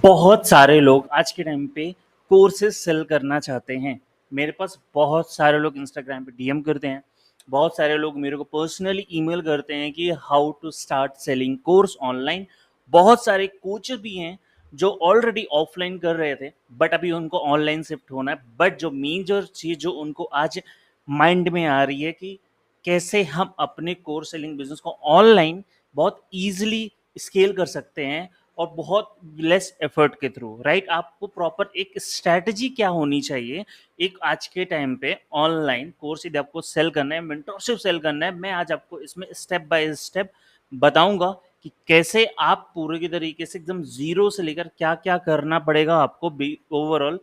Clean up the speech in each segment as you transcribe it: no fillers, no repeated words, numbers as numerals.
बहुत सारे लोग आज के टाइम पे कोर्सेज सेल करना चाहते हैं। मेरे पास बहुत सारे लोग इंस्टाग्राम पे डीएम करते हैं। बहुत सारे लोग मेरे को पर्सनली ईमेल करते हैं कि how to start selling course online. बहुत सारे कोच भी हैं जो ऑलरेडी ऑफलाइन कर रहे थे बट अभी उनको ऑनलाइन शिफ्ट होना है। बट जो मेजर चीज़ जो उनको आज माइंड में आ रही है कि कैसे हम अपने कोर्स सेलिंग बिजनेस को ऑनलाइन बहुत ईजिली स्केल कर सकते हैं और बहुत लेस एफर्ट के थ्रू। राइट, आपको प्रॉपर एक स्ट्रैटेजी क्या होनी चाहिए एक आज के टाइम पे ऑनलाइन कोर्स यदि आपको सेल करना है, मेंटरशिप सेल करना है, मैं आज आपको इसमें स्टेप बाय स्टेप बताऊंगा कि कैसे आप पूरे की तरीके से एकदम जीरो से लेकर क्या क्या करना पड़ेगा आपको ओवरऑल,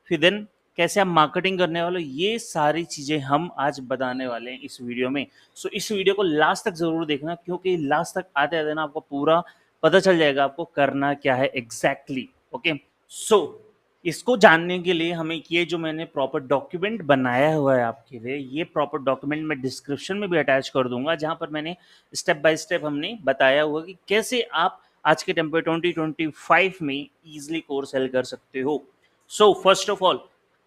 फिर देन कैसे आप मार्केटिंग करने वाले हो। ये सारी चीजें हम आज बताने वाले हैं इस वीडियो में। सो इस वीडियो को लास्ट तक जरूर देखना क्योंकि लास्ट तक आते आते ना आपको पूरा पता चल जाएगा आपको करना क्या है एग्जैक्टली। ओके, सो इसको जानने के लिए हमें ये जो मैंने प्रॉपर डॉक्यूमेंट बनाया हुआ है आपके लिए, ये प्रॉपर डॉक्यूमेंट मैं डिस्क्रिप्शन में भी अटैच कर दूंगा जहां पर मैंने स्टेप बाय स्टेप हमने बताया हुआ कि कैसे आप आज के टाइम पे 2025 में इजिली कोर्स सेल कर सकते हो। सो फर्स्ट ऑफ ऑल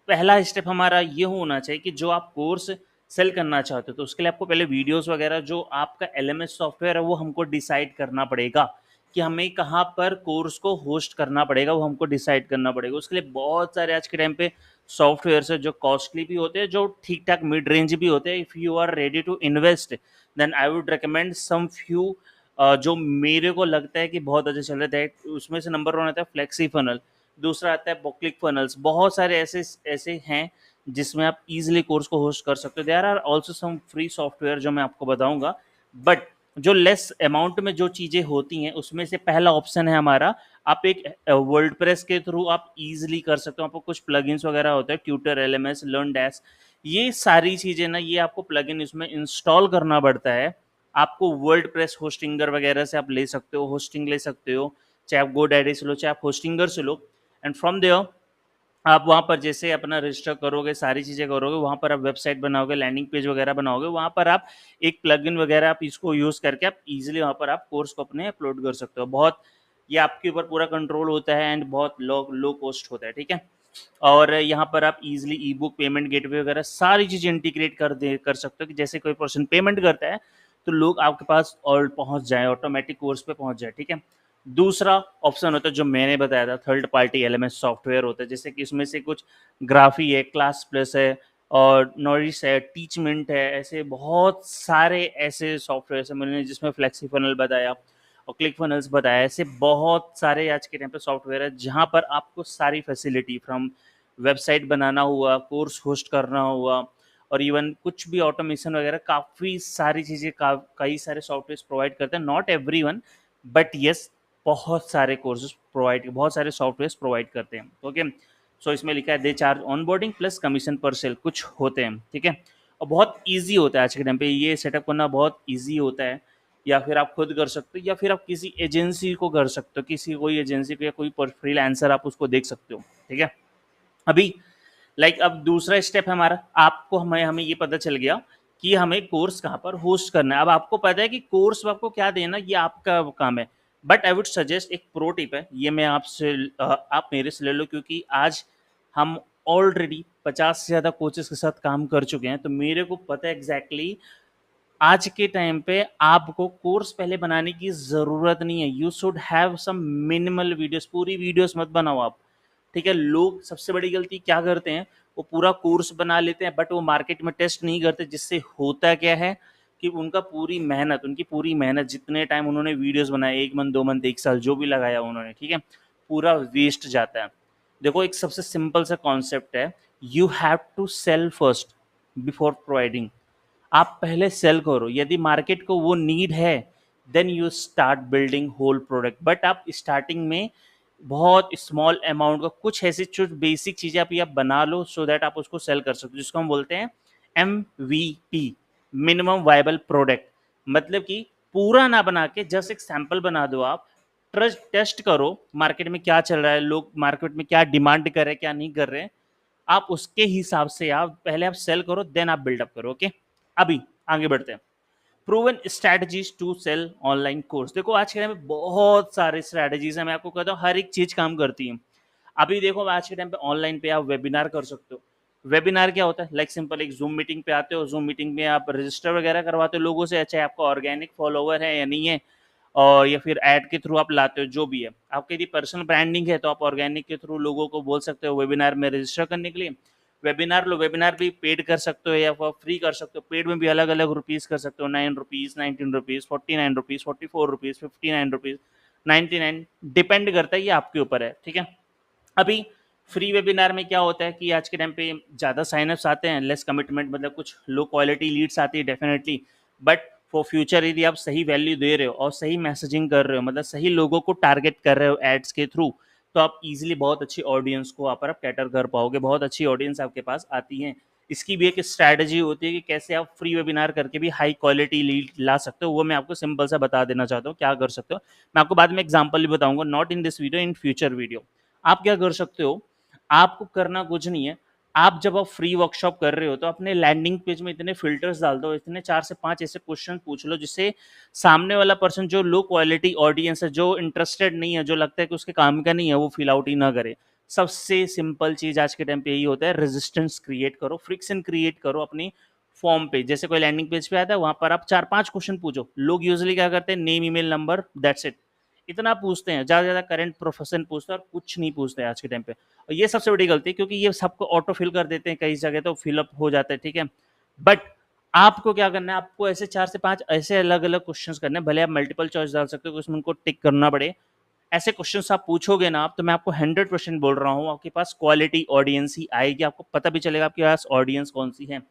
पहला स्टेप हमारा ये होना चाहिए कि जो आप कोर्स सेल करना चाहते हो तो उसके लिए आपको पहले वीडियोस वगैरह जो आपका एलएमएस सॉफ्टवेयर है वो हमको डिसाइड करना पड़ेगा कि हमें कहाँ पर कोर्स को होस्ट करना पड़ेगा, वो हमको डिसाइड करना पड़ेगा। उसके लिए बहुत सारे आज के टाइम पे सॉफ्टवेयर है जो कॉस्टली भी होते हैं, जो ठीक ठाक मिड रेंज भी होते हैं। If you are ready to invest then I would recommend some few जो मेरे को लगता है कि बहुत अच्छे चल रहे थे। उसमें से नंबर 1 आता है फ्लेक्सी फनल, दूसरा आता है बुकलिक फनल्स। बहुत सारे ऐसे ऐसे हैं जिसमें आप इजीली कोर्स को होस्ट कर सकते हो। There are also some free software जो मैं आपको बताऊंगा, बट जो लेस अमाउंट में जो चीज़ें होती हैं उसमें से पहला ऑप्शन है हमारा, आप एक वर्डप्रेस के थ्रू आप इजीली कर सकते हो। आपको कुछ प्लगइन्स वगैरह होते हैं, ट्यूटर, एलएमएस, लर्न डैश, ये सारी चीज़ें ना ये आपको प्लगइन इसमें इंस्टॉल करना पड़ता है। आपको वर्डप्रेस होस्टिंगर वगैरह से आप ले सकते हो, होस्टिंग ले सकते हो, चाहे आप गोडैडी से लो चाहे आप होस्टिंगर से लो। एंड फ्रॉम देयर आप वहाँ पर जैसे अपना रजिस्टर करोगे, सारी चीज़ें करोगे, वहाँ पर आप वेबसाइट बनाओगे, लैंडिंग पेज वगैरह बनाओगे, वहाँ पर आप एक प्लगइन वगैरह आप इसको यूज़ करके आप इजीली वहाँ पर आप कोर्स को अपने अपलोड कर सकते हो। बहुत ये आपके ऊपर पूरा कंट्रोल होता है एंड बहुत लो लो कॉस्ट होता है, ठीक है। और यहाँ पर आप इजीली ई बुक, पेमेंट गेटवे वगैरह सारी चीज़ें इंटीग्रेट कर सकते हो कि जैसे कोई पर्सन पेमेंट करता है तो लोग आपके पास और पहुँच जाए, ऑटोमेटिक कोर्स पे पहुँच जाए, ठीक है। दूसरा ऑप्शन होता है जो मैंने बताया था, थर्ड पार्टी एलएमएस सॉफ्टवेयर होता है, जैसे कि इसमें से कुछ ग्राफी है, क्लास प्लस है और नॉरिस है, टीचमेंट है, ऐसे बहुत सारे ऐसे सॉफ्टवेयर है मैंने जिसमें फ्लेक्सी फनल बताया और क्लिक फनल्स बताया। ऐसे बहुत सारे आज के टाइम पे सॉफ्टवेयर है जहाँ पर आपको सारी फैसिलिटी फ्रॉम वेबसाइट बनाना हुआ, कोर्स होस्ट करना हुआ और इवन कुछ भी ऑटोमेशन वगैरह काफ़ी सारी चीज़ें कई सारे सॉफ्टवेयर प्रोवाइड करते हैं। Not every one but yes, बहुत सारे कोर्सेज प्रोवाइड, बहुत सारे सॉफ्टवेयर प्रोवाइड करते हैं। ओके, सो इसमें लिखा है they charge onboarding plus commission पर सेल कुछ होते हैं, ठीक है। और बहुत इजी होता है आज के टाइम पे ये सेटअप करना, बहुत इजी होता है। या फिर आप खुद कर सकते हो या फिर आप किसी एजेंसी को कर सकते हो, किसी कोई एजेंसी को या कोई फ्रीलांसर आप उसको देख सकते हो, ठीक है। अभी अब दूसरा स्टेप है हमारा, आपको हमें हमें ये पता चल गया कि हमें कोर्स कहाँ पर होस्ट करना है। अब आपको पता है कि कोर्स आपको क्या देना, ये आपका काम है। बट आई वुड सजेस्ट एक प्रो टिप है, ये मैं आपसे आप मेरे से ले लो क्योंकि आज हम ऑलरेडी 50 से ज़्यादा कोचेस के साथ काम कर चुके हैं, तो मेरे को पता है एग्जैक्टली आज के टाइम पे आपको कोर्स पहले बनाने की ज़रूरत नहीं है। You should have some minimal videos, पूरी वीडियोस मत बनाओ आप, ठीक है। लोग सबसे बड़ी गलती क्या करते हैं, वो पूरा कोर्स बना लेते हैं बट वो मार्केट में टेस्ट नहीं करते, जिससे होता क्या है कि उनकी पूरी मेहनत जितने टाइम उन्होंने वीडियोस बनाए, 1 मंथ 2 मंथ 1 साल जो भी लगाया उन्होंने, ठीक है, पूरा वेस्ट जाता है। देखो एक सबसे सिंपल सा कॉन्सेप्ट है, you have to sell first before providing. आप पहले सेल करो, यदि मार्केट को वो नीड है then you start building whole product. But आप स्टार्टिंग में बहुत स्मॉल अमाउंट का कुछ ऐसी कुछ बेसिक चीज़ें आप बना लो सो दैट आप उसको सेल कर सकते हो, जिसको हम बोलते हैं MVP, मिनिमम वायबल प्रोडक्ट। मतलब कि पूरा ना बना के जस्ट एक सैंपल बना दो आप, ट्रस्ट टेस्ट करो मार्केट में क्या चल रहा है, लोग मार्केट में क्या डिमांड कर रहे हैं क्या नहीं कर रहे हैं, आप उसके हिसाब से आप पहले आप सेल करो देन आप बिल्डअप करो। ओके, अभी आगे बढ़ते हैं। Proven strategies to sell online course. देखो आज के टाइम में बहुत सारे स्ट्रैटेजीज है, मैं आपको कहता हूँ हर एक चीज काम करती है। अभी देखो आज के टाइम पे ऑनलाइन पे आप वेबिनार कर सकते हो। वेबिनार क्या होता है, लाइक सिंपल एक जूम मीटिंग पे आते हो, जूम मीटिंग में आप रजिस्टर वगैरह करवाते हो लोगों से, चाहे आपका ऑर्गेनिक फॉलोवर है या नहीं है, और या फिर ऐड के थ्रू आप लाते हो, जो भी है आपकी यदि पर्सनल ब्रांडिंग है तो आप ऑर्गेनिक के थ्रू लोगों को बोल सकते हो वेबिनार में रजिस्टर करने के लिए। वेबिनार लो, वेबिनार भी पेड कर सकते हो या फ्री कर सकते हो। पेड में भी अलग अलग रुपीज़ कर सकते हो, 9 rupees, 19 rupees, 49 rupees, 44 rupees, 59 rupees, 99, depend करता है, ये आपके ऊपर है, ठीक है। अभी फ्री वेबिनार में क्या होता है कि आज के टाइम पे ज़्यादा साइनअप्स आते हैं, लेस कमिटमेंट, मतलब कुछ लो क्वालिटी लीड्स आती है डेफिनेटली, बट फॉर फ्यूचर यदि आप सही वैल्यू दे रहे हो और सही मैसेजिंग कर रहे हो, मतलब सही लोगों को टारगेट कर रहे हो एड्स के थ्रू, तो आप इजीली बहुत अच्छी ऑडियंस को आप कैटर कर पाओगे, बहुत अच्छी ऑडियंस आपके पास आती है। इसकी भी एक स्ट्रैटेजी होती है कि कैसे आप फ्री वेबिनार करके भी हाई क्वालिटी लीड ला सकते हो, वो मैं आपको सिंपल सा बता देना चाहता हूँ क्या कर सकते हो। मैं आपको बाद में एग्जांपल भी बताऊंगा, not in this video, in future video. आप क्या कर सकते हो, आपको करना कुछ नहीं है। आप जब आप फ्री वर्कशॉप कर रहे हो तो अपने लैंडिंग पेज में इतने फिल्टर्स डाल दो, इतने 4 से 5 ऐसे क्वेश्चन पूछ लो जिससे सामने वाला पर्सन, जो लो क्वालिटी ऑडियंस है, जो इंटरेस्टेड नहीं है, जो लगता है कि उसके काम का नहीं है, वो फिल आउट ही ना करे। सबसे सिंपल चीज आज के टाइम पे यही होता है, रेजिस्टेंस क्रिएट करो, फ्रिक्शन क्रिएट करो अपनी फॉर्म पे। जैसे कोई लैंडिंग पेज पे आता है, वहां पर आप 4-5 क्वेश्चन पूछो। लोग यूजुअली क्या करते हैं, name, email, number, that's it, इतना पूछते हैं, ज्यादा ज्यादा करंट प्रोफेशन पूछते हैं और कुछ नहीं पूछते हैं आज के टाइम पे। और ये सबसे बड़ी गलती है, क्योंकि ये सबको ऑटो फिल कर देते हैं, कई जगह तो फिलअप हो जाता है, ठीक है। बट आपको क्या करना है, आपको ऐसे 4 से 5 ऐसे अलग अलग क्वेश्चंस करने हैं, भले आप मल्टीपल चॉइस डाल सकते हो, उसमें उनको टिक करना पड़े। ऐसे क्वेश्चंस आप पूछोगे ना आप, तो मैं आपको 100% बोल रहा हूँ, आपके पास क्वालिटी ऑडियंस ही आएगी, आपको पता भी चलेगा आपके पास ऑडियंस कौन सी है।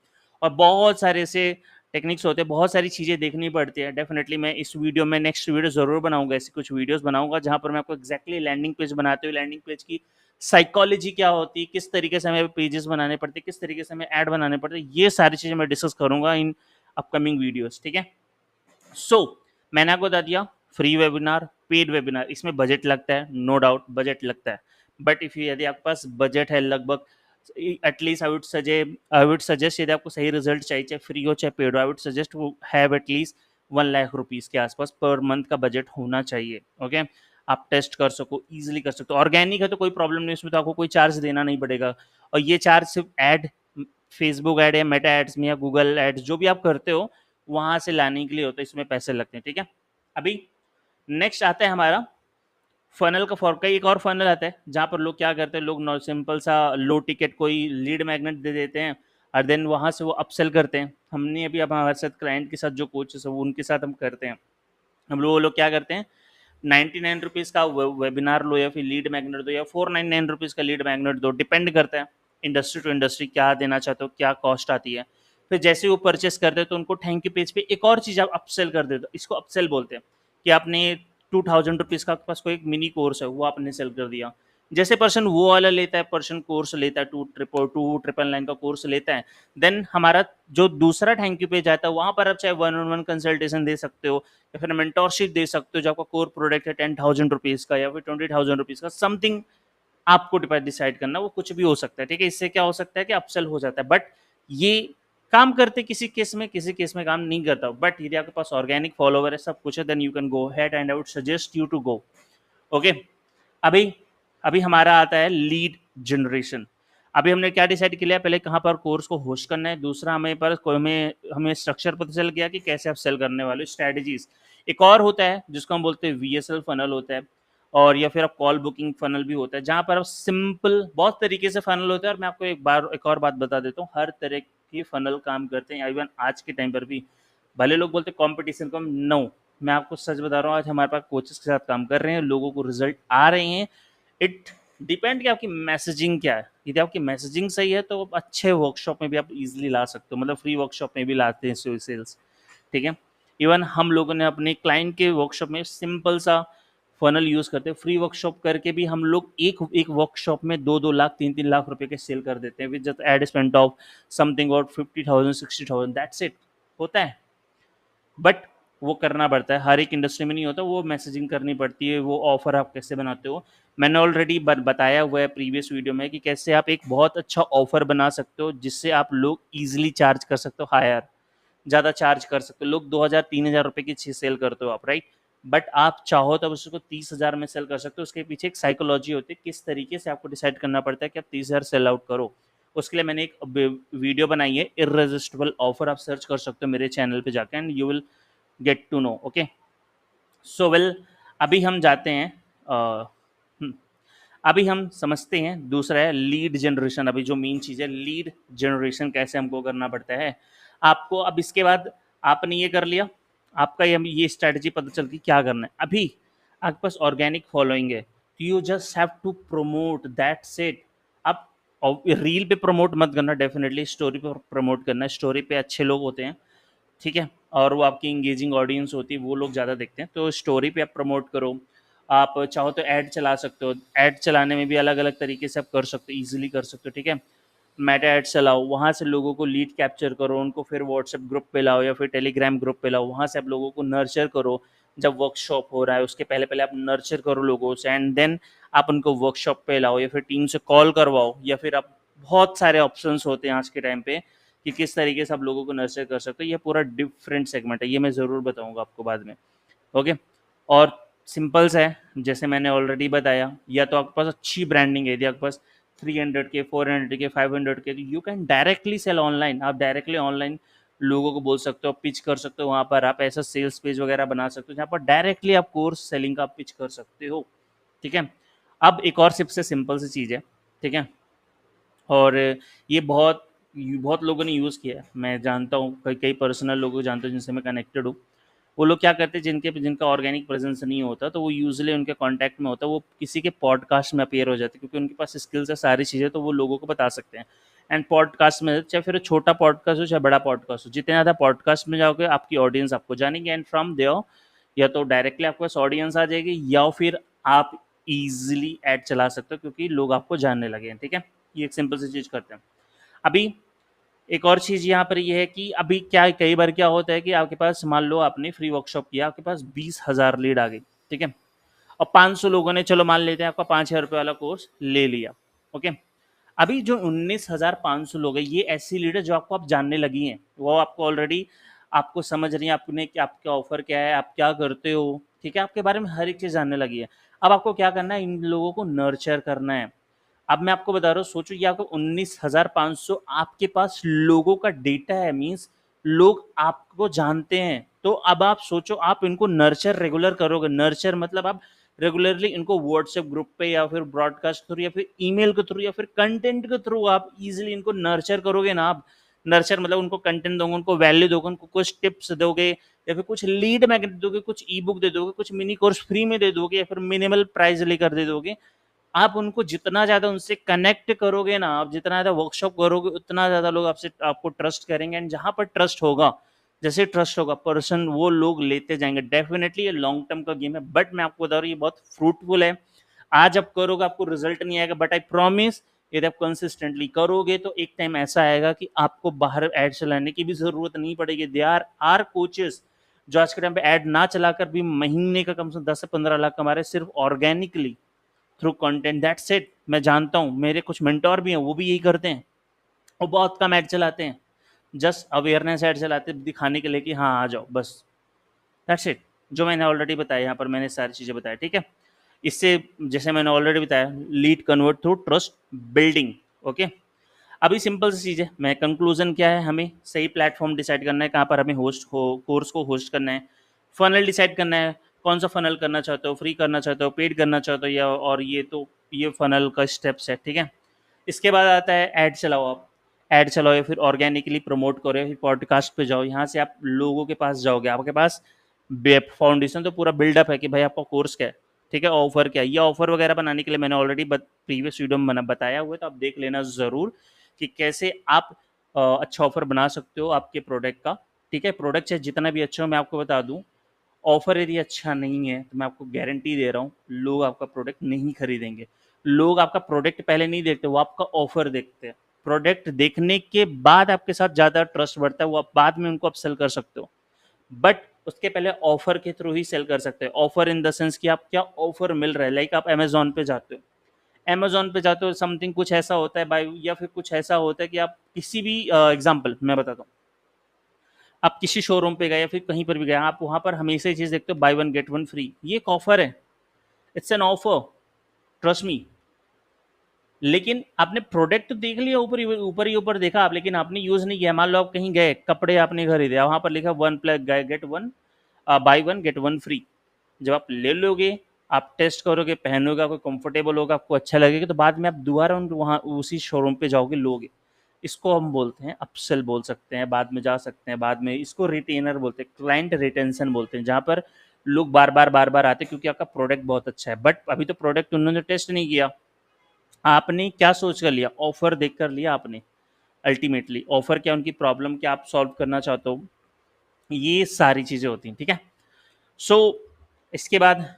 और बहुत सारे ऐसे टेक्निक्स होते हैं, बहुत सारी चीज़ें देखनी पड़ती है। डेफिनेटली मैं इस वीडियो में नेक्स्ट वीडियो ज़रूर बनाऊंगा, ऐसी कुछ वीडियोस बनाऊंगा जहां पर मैं आपको एक्जैक्टली लैंडिंग पेज बनाते हुए, लैंडिंग पेज की साइकोलॉजी क्या होती है, किस तरीके से हमें पेजेस बनाने पड़ते हैं, किस तरीके से हमें ऐड बनाने पड़ते हैं, ये सारी चीज़ें मैं डिस्कस करूंगा इन अपकमिंग वीडियोस, ठीक है। सो मैंने आपको बता दिया, फ्री वेबिनार, पेड वेबिनार, इसमें बजट लगता है, नो डाउट बजट लगता है। बट इफ यदि आपके पास बजट है लगभग, एटलीस्ट आई वुड सजेस्ट यदि आपको सही रिजल्ट चाहिए, चाहे फ्री हो चाहे पेड हो, I would suggest to have at least 1 lakh rupees के आसपास पर मंथ का बजट होना चाहिए। ओके, आप टेस्ट कर सको, इजीली कर सकते हो। ऑर्गेनिक है तो कोई प्रॉब्लम नहीं, उसमें तो आपको कोई चार्ज देना नहीं पड़ेगा। और ये चार्ज सिर्फ एड, फेसबुक एड या मेटा एड्स में या गूगल एड्स जो भी आप करते हो वहां से लाने के लिए होता है, इसमें पैसे लगते हैं, ठीक है। अभी नेक्स्ट आता है हमारा फनल का फॉर का एक और फनल आता है, जहाँ पर लोग क्या करते हैं, लोग सिंपल सा लो टिकट कोई लीड मैग्नेट दे देते हैं और देन वहाँ से वो अपसेल करते हैं। हमने अभी अब हमारे साथ क्लाइंट के साथ जो कोचेस है वो उनके साथ हम करते हैं। हम लोग वो लोग क्या करते हैं, 99 रुपीज़ का वेबिनार लो या फिर लीड मैग्नेट दो या 499 रुपीज़ का लीड मैग्नेट दो, डिपेंड करता है इंडस्ट्री टू इंडस्ट्री क्या देना चाहते हो, क्या कॉस्ट आती है। फिर जैसे ही वो परचेस करते हैं तो उनको थैंक यू पेज पे एक और चीज़ आप अपसेल कर देते हो, इसको अपसेल बोलते हैं। कि आपने 2000 रुपीज़ का आपके पास कोई एक मिनी कोर्स है, वो आपने सेल कर दिया। जैसे पर्सन वो वाला लेता है, पर्सन कोर्स लेता है, 2,999 का कोर्स लेता है, देन हमारा जो दूसरा थैंक यू पेज आता है, वहां पर आप चाहे 1-on-1 कंसल्टेशन दे सकते हो या फिर मेंटोरशिप दे सकते हो, जो आपका कोर प्रोडक्ट है 10,000 रुपीज़ का या फिर 20,000 रुपीज़ का, समथिंग आपको डिसाइड करना, वो कुछ भी हो सकता है, ठीक है। इससे क्या हो सकता है कि अपसेल हो जाता है, बट ये काम करते किसी केस में, किसी केस में काम नहीं करता। बट यदि आपके पास ऑर्गेनिक फॉलोवर है, सब कुछ है, then you can go head and I would suggest you to go. Okay, अभी अभी हमारा आता है लीड जनरेशन। अभी हमने क्या डिसाइड किया, पहले कहाँ पर कोर्स को होस्ट करना है, दूसरा हमें पर हमें हमें स्ट्रक्चर पता चल गया कि कैसे आप सेल करने वाले, स्ट्रेटजीज। एक और होता है जिसको हम बोलते हैं VSL फनल होता है, और या फिर आप कॉल बुकिंग फनल भी होता है, जहाँ पर आप सिंपल बहुत तरीके से फनल होता है। और मैं आपको एक और बात बता देता हूँ, हर तरह की फनल काम करते हैं, इवन आज के टाइम पर भी। भले लोग बोलते हैं कॉम्पिटिशन कम, नो, मैं आपको सच बता रहा हूँ, आज हमारे पास कोचेस के साथ काम कर रहे हैं, लोगों को रिजल्ट आ रहे हैं। इट डिपेंड कि आपकी मैसेजिंग क्या है। यदि आपकी मैसेजिंग सही है तो अच्छे वर्कशॉप में भी आप इजीली ला सकते हो, मतलब फ्री वर्कशॉप में भी लाते हैं सेल्स, ठीक है। इवन हम लोगों ने अपने क्लाइंट के वर्कशॉप में सिंपल सा फनल यूज करते हैं, फ्री वर्कशॉप करके भी हम लोग एक एक वर्कशॉप में 2-2 लाख 3-3 लाख रुपए के सेल कर देते हैं with just ad spend of something और 50,000 60,000, दैट्स इट, होता है। बट वो करना पड़ता है, हर एक इंडस्ट्री में नहीं होता, वो मैसेजिंग करनी पड़ती है, वो ऑफर आप कैसे बनाते हो। मैंने ऑलरेडी बताया हुआ है प्रीवियस वीडियो में कि कैसे आप एक बहुत अच्छा ऑफर बना सकते हो जिससे आप लोग इजीली चार्ज कर सकते हो हायर, ज़्यादा चार्ज कर सकते हो। लोग 2000-3000 रुपये की चीज़ सेल करते हो आप, राइट? बट आप चाहो तब उसको 30,000 में सेल कर सकते हो। उसके पीछे एक साइकोलॉजी होती है, किस तरीके से आपको डिसाइड करना पड़ता है कि आप 30,000 सेल आउट करो। उसके लिए मैंने एक वीडियो बनाई है, इर्रेसिस्टिबल ऑफर, आप सर्च कर सकते हो मेरे चैनल पे जाके and you will get to know. Okay, so well, अभी हम जाते हैं हम्म, अभी हम समझते हैं दूसरा है लीड जनरेशन। अभी जो मेन चीज़ है लीड जनरेशन, कैसे हमको करना पड़ता है आपको। अब इसके बाद आपने ये कर लिया, आपका ये स्ट्रैटेजी पता चल गई क्या करना है। अभी आपके पास ऑर्गेनिक फॉलोइंग है, you just have to promote that set. अब रील पे प्रमोट मत करना, डेफिनेटली स्टोरी पे प्रमोट करना। स्टोरी पे अच्छे लोग होते हैं, ठीक है, और वो आपकी इंगेजिंग ऑडियंस होती है, वो लोग ज़्यादा देखते हैं, तो स्टोरी पे आप प्रमोट करो। आप चाहो तो ऐड चला सकते हो, ऐड चलाने में भी अलग अलग तरीके से आप कर सकते हो, ईजिली कर सकते हो, ठीक है। मेटा ऐड चलाओ, वहाँ से लोगों को लीड कैप्चर करो, उनको फिर व्हाट्सएप ग्रुप पे लाओ या फिर टेलीग्राम ग्रुप पे लाओ, वहाँ से आप लोगों को नर्चर करो। जब वर्कशॉप हो रहा है उसके पहले पहले आप नर्चर करो लोगों से, एंड देन आप उनको वर्कशॉप पे लाओ या फिर टीम से कॉल करवाओ, या फिर आप, बहुत सारे ऑप्शंस होते हैं आज के टाइम पे कि किस तरीके से आप लोगों को नर्चर कर सकते हो। ये पूरा डिफरेंट सेगमेंट है, ये मैं ज़रूर बताऊंगा आपको बाद में। ओके, और सिंपल्स है, जैसे मैंने ऑलरेडी बताया, या तो आपके पास अच्छी ब्रांडिंग है, यदि आपके पास 300 के, 400 के, 500 के, you can directly sell online. आप डायरेक्टली ऑनलाइन लोगों को बोल सकते हो, पिच कर सकते हो, वहाँ पर आप ऐसा सेल्स पेज वगैरह बना सकते हो जहाँ पर डायरेक्टली आप कोर्स सेलिंग का पिच कर सकते हो, ठीक है। अब एक और सबसे सिंपल सी चीज़ है, ठीक है, और ये बहुत लोगों ने यूज़ किया है, मैं जानता हूँ, कई कई पर्सनल लोगों को जानता हूँ जिनसे मैं कनेक्टेड हूँ। वो लोग क्या करते हैं, जिनका ऑर्गेनिक प्रेजेंस नहीं होता, तो वो यूजुअली उनके कांटेक्ट में होता है, वो किसी के पॉडकास्ट में अपीयर हो जाते हैं, क्योंकि उनके पास स्किल्स है, सारी चीज़ें, तो वो लोगों को बता सकते हैं। एंड पॉडकास्ट में, चाहे फिर छोटा पॉडकास्ट हो चाहे बड़ा पॉडकास्ट हो, जितने ज़्यादा पॉडकास्ट में जाओगे आपकी ऑडियंस आपको जानेगी, एंड फ्रॉम देयर या तो डायरेक्टली आपके पास ऑडियंस आ जाएगी, या फिर आप ईजिली ऐड चला सकते हो क्योंकि लोग आपको जानने लगे हैं, ठीक है। ये एक सिंपल सी चीज़ करते हैं। अभी एक और चीज़ यहाँ पर ये है कि अभी क्या, कई बार क्या होता है कि आपके पास, मान लो आपने फ्री वर्कशॉप किया, आपके पास 20,000 लीड आ गई, ठीक है, और 500 लोगों ने, चलो मान लेते हैं, आपका 5,000 रुपये वाला कोर्स ले लिया। ओके, अभी जो 19,500 लोग हैं, ये ऐसी लीड है जो आपको आप जानने लगी हैं, वो आपको ऑलरेडी, आपको समझ रही है, आपने कि आपका ऑफर क्या है, आप क्या करते हो, ठीक है, आपके बारे में हर एक चीज़ जानने लगी है। अब आपको क्या करना है, इन लोगों को नर्चर करना है। अब मैं आपको बता रहा हूँ, सोचो ये आपको 19,500 आपके पास लोगों का डेटा है, मीन्स लोग आपको जानते हैं। तो अब आप सोचो, आप इनको नर्चर रेगुलर करोगे, नर्चर मतलब आप रेगुलरली इनको व्हाट्सएप ग्रुप पे या फिर ब्रॉडकास्ट थ्रू या फिर ईमेल के थ्रू या फिर कंटेंट के थ्रू आप इजीली इनको नर्चर करोगे ना। आप नर्चर मतलब उनको कंटेंट दोगे, उनको वैल्यू दोगे, उनको कुछ टिप्स दोगे, या फिर कुछ लीड मैग्नेट दोगे, कुछ ई बुक दे दोगे, कुछ मिनी कोर्स फ्री में दे दोगे, या फिर मिनिमल प्राइस लेकर दे दोगे। आप उनको जितना ज़्यादा उनसे कनेक्ट करोगे ना, आप जितना ज़्यादा वर्कशॉप करोगे, उतना ज़्यादा लोग आपसे, आपको ट्रस्ट करेंगे, एंड जहाँ पर ट्रस्ट होगा, जैसे ट्रस्ट होगा पर्सन, वो लोग लेते जाएंगे। डेफिनेटली ये लॉन्ग टर्म का गेम है, बट मैं आपको बता रहा हूँ ये बहुत फ्रूटफुल है। आज आप करोगे आपको रिजल्ट नहीं आएगा, बट आई प्रॉमिस, यदि आप कंसिस्टेंटली करोगे तो एक टाइम ऐसा आएगा कि आपको बाहर ऐड चलाने की भी जरूरत नहीं पड़ेगी। दे आर कोचेस जो आज के टाइम पे ऐड ना चलाकर भी महीने का कम से कम 10 से 15 लाख कमा रहे, सिर्फ organically through content. That's it. मैं जानता हूँ, मेरे कुछ मेंटोर भी हैं, वो भी यही करते हैं, वो बहुत कम ऐड चलाते हैं, जस्ट अवेयरनेस ऐड चलाते हैं, दिखाने के लिए कि हाँ आ जाओ, बस। That's it. जो मैंने ऑलरेडी बताया, यहाँ पर मैंने सारी चीज़ें बताया, ठीक है। इससे, जैसे मैंने ऑलरेडी बताया, lead convert through trust building. Okay, अभी सिंपल सी चीज़ है, मैं कंक्लूजन क्या है, हमें सही प्लेटफॉर्म डिसाइड करना है, कहाँ पर हमें होस्ट हो, कोर्स को होस्ट करना है, फनल डिसाइड करना है, कौन सा फनल करना चाहते हो, फ्री करना चाहते हो, पेड करना चाहते हो, या और ये तो ये फनल का स्टेप्स है, ठीक है। इसके बाद आता है ऐड चलाओ। आप ऐड चलाओ या फिर ऑर्गेनिकली प्रमोट करो, या फिर पॉडकास्ट पे जाओ, यहाँ से आप लोगों के पास जाओगे, आपके पास फाउंडेशन तो पूरा बिल्डअप है कि भाई आपका कोर्स क्या है, ठीक है, ऑफर क्या है। ये ऑफर वगैरह बनाने के लिए मैंने ऑलरेडी प्रीवियस वीडियो में बताया हुआ है, तो आप देख लेना ज़रूर कि कैसे आप अच्छा ऑफर बना सकते हो आपके प्रोडक्ट का, ठीक है। प्रोडक्ट चाहे जितना भी अच्छा हो, मैं आपको बता दूं, ऑफर यदि अच्छा नहीं है तो मैं आपको गारंटी दे रहा हूँ, लोग आपका प्रोडक्ट नहीं खरीदेंगे। लोग आपका प्रोडक्ट पहले नहीं देखते, वो आपका ऑफर देखते हैं। प्रोडक्ट देखने के बाद आपके साथ ज़्यादा ट्रस्ट बढ़ता है, वो आप बाद में उनको आप सेल कर सकते हो, बट उसके पहले ऑफर के थ्रू ही सेल कर सकते हैं। ऑफर इन द सेंस कि आप क्या ऑफर मिल रहा है, लाइक आप अमेजोन पे जाते हो, अमेजोन पे जाते हो, समथिंग कुछ ऐसा होता है बाय, या फिर कुछ ऐसा होता है कि आप किसी भी एग्जांपल मैं बताता हूँ, आप किसी शोरूम पे गए या फिर कहीं पर भी गए, आप वहाँ पर हमेशा ये चीज़ देखते हो, by one get one free, ये एक ऑफर है, it's an offer, trust me. लेकिन आपने प्रोडक्ट तो देख लिया, ऊपर ही ऊपर देखा आप, लेकिन आपने यूज़ नहीं किया। मान लो आप कहीं गए, कपड़े आपने खरीदे, वहाँ पर लिखा one plus get one, by one get one free. जब आप ले लोगे, आप टेस्ट करोगे, पहनोगे, आपको कंफर्टेबल होगा, आपको अच्छा लगेगा, तो बाद में आप दोबारा उन वहाँ उसी शोरूम पे जाओगे, लोगे। इसको हम बोलते हैं अपसेल, बोल सकते हैं, बाद में जा सकते हैं, बाद में इसको रिटेनर बोलते हैं, क्लाइंट रिटेंशन बोलते हैं, जहाँ पर लोग बार बार आते हैं क्योंकि आपका प्रोडक्ट बहुत अच्छा है। बट अभी तो प्रोडक्ट उन्होंने टेस्ट नहीं किया, आपने क्या सोच कर लिया, ऑफर देख कर लिया आपने। अल्टीमेटली ऑफर क्या, उनकी प्रॉब्लम क्या आप सॉल्व करना चाहते हो, ये सारी चीज़ें होती हैं, ठीक है। सो इसके बाद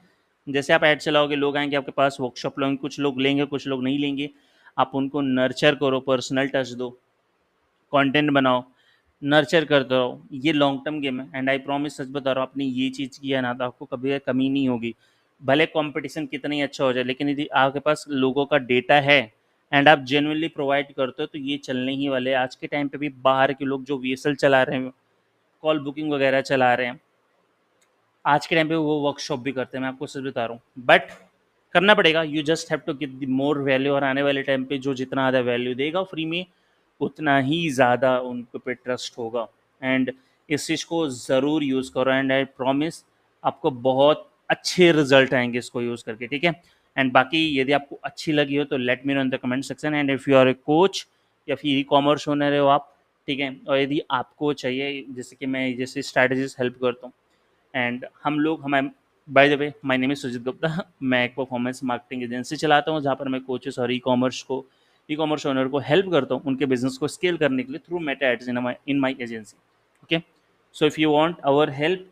जैसे आप ऐड चलाओगे, लोग आएंगे आपके पास, वर्कशॉप लोगे, कुछ लोग लेंगे, कुछ लोग नहीं लेंगे। आप उनको नर्चर करो, पर्सनल टच दो, कंटेंट बनाओ, नर्चर करते रहो। ये लॉन्ग टर्म गेम है, एंड आई प्रॉमिस, सच बता रहा हूँ, आपने ये चीज़ किया ना तो आपको कभी कमी नहीं होगी। भले कंपटीशन कितना ही अच्छा हो जाए, लेकिन यदि आपके पास लोगों का डेटा है एंड आप जेन्युइनली प्रोवाइड करते हो, तो ये चलने ही वाले हैं। आज के टाइम पे भी बाहर के लोग जो वीएसएल चला रहे हैं, कॉल बुकिंग वगैरह चला रहे हैं, आज के टाइम पे वो वर्कशॉप भी करते हैं, मैं आपको सच बता रहा हूँ। बट करना पड़ेगा, you just have to give the more value, और आने वाले टाइम पे जो जितना ज़्यादा वैल्यू देगा फ्री में, उतना ही ज़्यादा उनको पे ट्रस्ट होगा। एंड इस चीज़ को ज़रूर यूज़ करो, एंड आई प्रॉमिस आपको बहुत अच्छे रिजल्ट आएंगे इसको यूज़ करके, ठीक है। एंड बाकी यदि आपको अच्छी लगी हो तो let me know in the comment section. And if you are a coach या फिर ई कॉमर्स ओनर हो आप, ठीक है, और यदि आपको चाहिए, जैसे कि मैं जैसे स्ट्रैटेजीज हेल्प करता हूँ, एंड हम लोग हमारे, by the way my name is Sujeet Gupta, मैं एक परफॉर्मेंस मार्केटिंग एजेंसी चलाता हूँ, जहाँ पर मैं कोचेस और ई कॉमर्स ओनर को हेल्प करता हूँ उनके बिजनेस को स्केल करने के लिए through Meta ads in my agency. Okay, so if you want our help,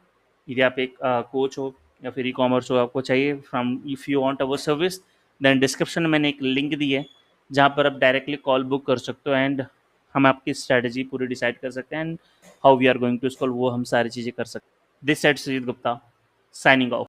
यदि आप एक कोच हो या फिर ई कॉमर्स हो, आपको चाहिए from, if you want our service, then description में मैंने एक लिंक दी है, जहाँ पर आप डायरेक्टली कॉल बुक कर सकते हो, एंड हम आपकी स्ट्रैटेजी पूरी डिसाइड कर सकते हैं, and how we are going to scroll, वो हम सारी चीज़ें कर सकते हैं। This said Sujit Gupta, signing off.